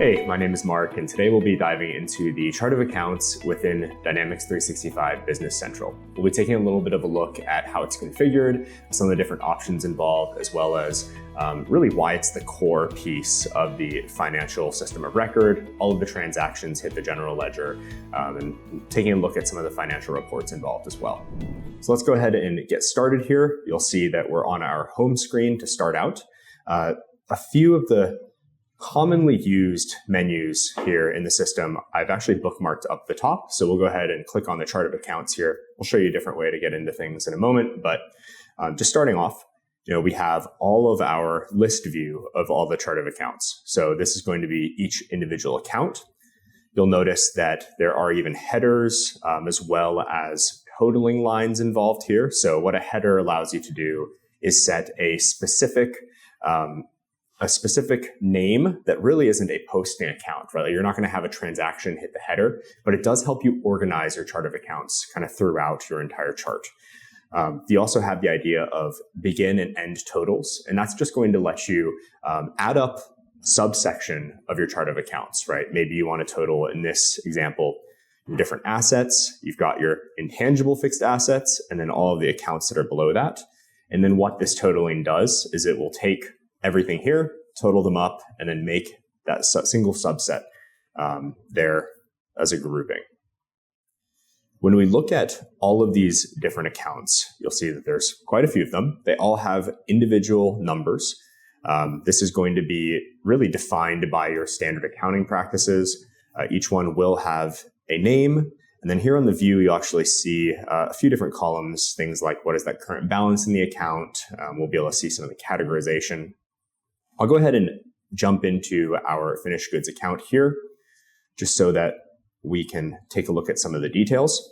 Hey, my name is Mark, and today we'll be diving into the chart of accounts within Dynamics 365 Business Central. We'll be taking a little bit of a look at how it's configured, some of the different options involved, as well as really why it's the core piece of the financial system of record. All of the transactions hit the general ledger, and taking a look at some of the financial reports involved as well. So let's go ahead and get started here. You'll see that we're on our home screen to start out. A few of the commonly used menus here in the system, I've actually bookmarked up the top. So we'll go ahead and click on the chart of accounts here. We'll show you a different way to get into things in a moment. But just starting off, we have all of our list view of all the chart of accounts. So this is going to be each individual account. You'll notice that there are even headers as well as totaling lines involved here. So what a header allows you to do is set a specific name that really isn't a posting account, right? You're not going to have a transaction hit the header, but it does help you organize your chart of accounts kind of throughout your entire chart. You also have the idea of begin and end totals, and that's just going to let you add up subsection of your chart of accounts, right? Maybe you want to total, in this example, your different assets. You've got your intangible fixed assets, and then all of the accounts that are below that. And then what this totaling does is it will take everything here, total them up, and then make that single subset there as a grouping. When we look at all of these different accounts, you'll see that there's quite a few of them. They all have individual numbers. This is going to be really defined by your standard accounting practices. Each one will have a name. And then here on the view, you'll actually see a few different columns, things like what is that current balance in the account. We'll be able to see some of the categorization. I'll go ahead and jump into our finished goods account here, just so that we can take a look at some of the details.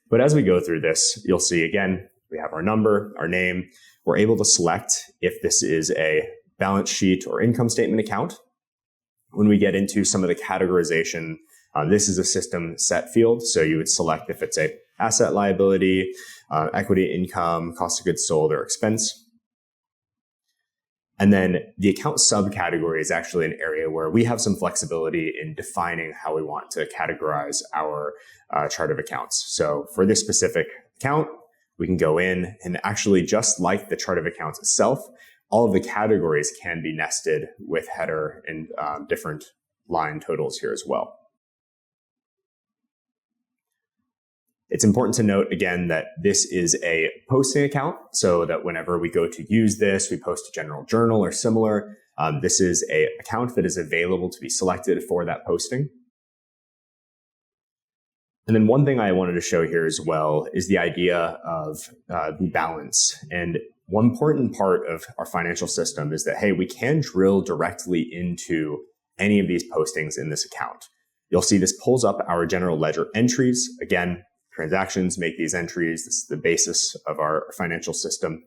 But as we go through this, you'll see again, we have our number, our name. We're able to select if this is a balance sheet or income statement account. When we get into some of the categorization, this is a system set field. So you would select if it's a asset liability, equity income, cost of goods sold, or expense. And then the account subcategory is actually an area where we have some flexibility in defining how we want to categorize our chart of accounts. So for this specific account, we can go in and actually, just like the chart of accounts itself, all of the categories can be nested with header and different line totals here as well. It's important to note, again, that this is a posting account, so that whenever we go to use this, we post a general journal or similar. This is an account that is available to be selected for that posting. And then one thing I wanted to show here as well is the idea of the balance. And one important part of our financial system is that, hey, we can drill directly into any of these postings in this account. You'll see this pulls up our general ledger entries. Again, transactions make these entries. This is the basis of our financial system.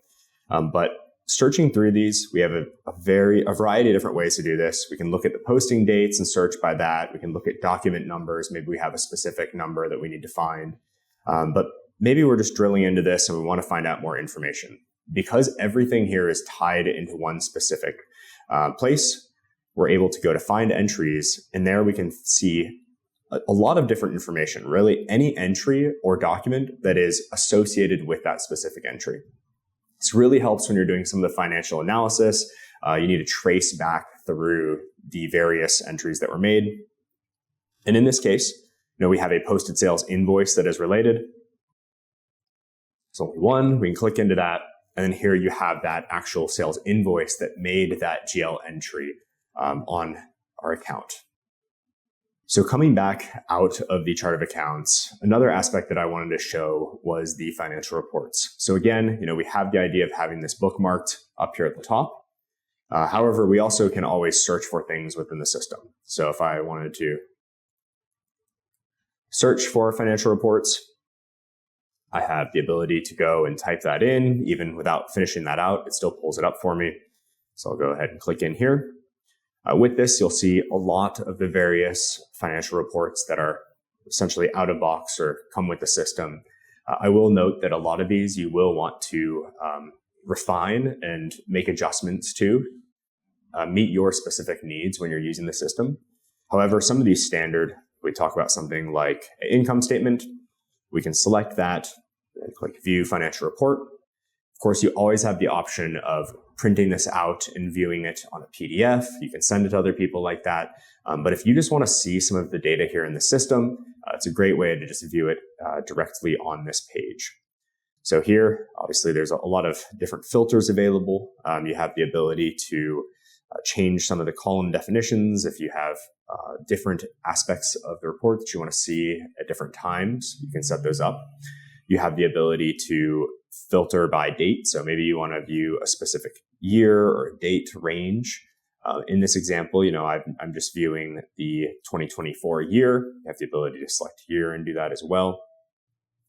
But searching through these, we have a variety of different ways to do this. We can look at the posting dates and search by that. We can look at document numbers. Maybe we have a specific number that we need to find. But maybe we're just drilling into this and we want to find out more information. Because everything here is tied into one specific place, we're able to go to find entries, and there we can see a lot of different information, really any entry or document that is associated with that specific entry. This really helps when you're doing some of the financial analysis. You need to trace back through the various entries that were made. And in this case, we have a posted sales invoice that is related. There's only one. We can click into that. And then here you have that actual sales invoice that made that GL entry on our account. So coming back out of the chart of accounts, another aspect that I wanted to show was the financial reports. So again, we have the idea of having this bookmarked up here at the top. However, we also can always search for things within the system. So if I wanted to search for financial reports, I have the ability to go and type that in. Even without finishing that out, it still pulls it up for me. So I'll go ahead and click in here. With this, you'll see a lot of the various financial reports that are essentially out of box or come with the system. I will note that a lot of these you will want to refine and make adjustments to. meet your specific needs when you're using the system. However, some of these standard, we talk about something like an income statement. We can select that and click View Financial Report. Of course, you always have the option of printing this out and viewing it on a PDF. You can send it to other people like that. But if you just want to see some of the data here in the system, it's a great way to just view it directly on this page. So here, obviously, there's a lot of different filters available. You have the ability to change some of the column definitions if you have different aspects of the report that you want to see at different times. You can set those up. You have the ability to filter by date. So maybe you want to view a specific year or date range. In this example, I'm just viewing the 2024 year. You have the ability to select year and do that as well.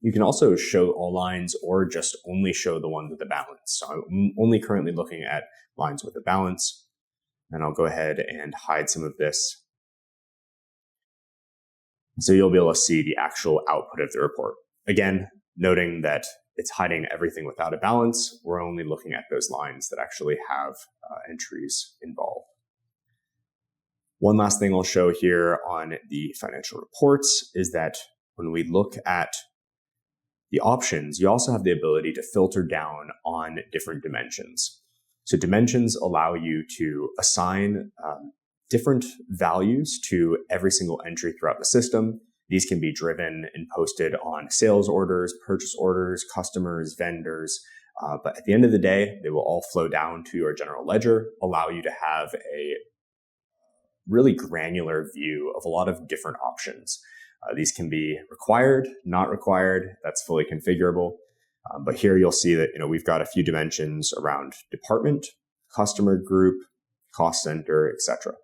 You can also show all lines or just only show the ones with the balance. So I'm only currently looking at lines with the balance. And I'll go ahead and hide some of this. So you'll be able to see the actual output of the report. Again, noting that it's hiding everything without a balance. We're only looking at those lines that actually have entries involved. One last thing I'll show here on the financial reports is that when we look at the options, you also have the ability to filter down on different dimensions. So dimensions allow you to assign different values to every single entry throughout the system. These can be driven and posted on sales orders, purchase orders, customers, vendors. But at the end of the day, they will all flow down to your general ledger, allow you to have a really granular view of a lot of different options. These can be required, not required. That's fully configurable. But here you'll see that we've got a few dimensions around department, customer group, cost center, etc.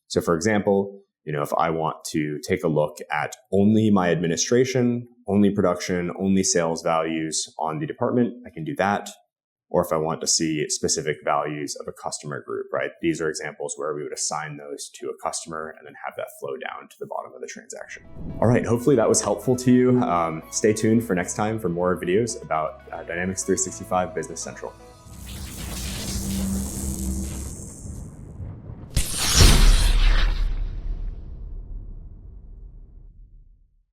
So for example, if I want to take a look at only my administration, only production, only sales values on the department, I can do that. Or if I want to see specific values of a customer group, right? These are examples where we would assign those to a customer and then have that flow down to the bottom of the transaction. All right, hopefully that was helpful to you. Stay tuned for next time for more videos about Dynamics 365 Business Central.